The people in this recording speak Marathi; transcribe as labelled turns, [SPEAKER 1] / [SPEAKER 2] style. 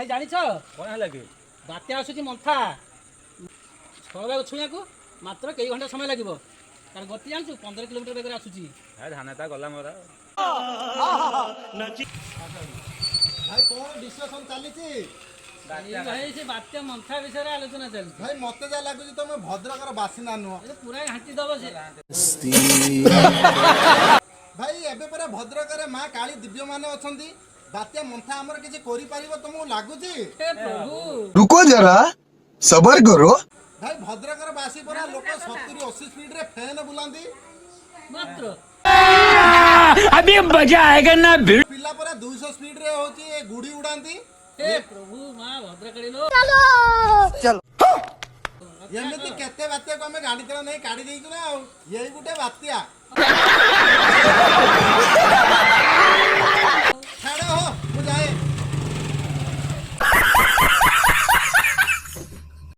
[SPEAKER 1] भाई जानी
[SPEAKER 2] कौन है लगे
[SPEAKER 1] बात्या आसुची मंथा स्थल छुआ को मात्र कई घंटा समय लगे तार गति जानू 15 किलोमीटर बेगर आसुची
[SPEAKER 2] है धानता गला मोरा
[SPEAKER 3] भाई कौन डिस्कशन चली
[SPEAKER 1] भाई से बात्या मंथा विषय आलोचना चलती
[SPEAKER 3] भाई मत जा लगुच तुम भद्रकर बासिंदा नुह
[SPEAKER 1] पूरा घाटी दब से
[SPEAKER 3] भाई एबे परे भद्रकर माँ काली दिव्य माने अछंती बात्या मंथा हमर किछि करि परिबो तुमको लागुची
[SPEAKER 1] हे प्रभु
[SPEAKER 4] रुको जरा सबर करो
[SPEAKER 3] भाई भद्रकर बासी परा लोक 70-80 स्पीड रे फैन बुलांदी
[SPEAKER 1] मात्र
[SPEAKER 5] अभी मजा आएगा ना
[SPEAKER 3] पिला परा 200 स्पीड रे होची गुडी उडांती
[SPEAKER 1] हे प्रभु मां भद्रकड़ी लो
[SPEAKER 4] चलो
[SPEAKER 3] एमिति केते बात्या को हमें गाड़ी चला नहीं काढी देइछु ना यही गुटे बात्या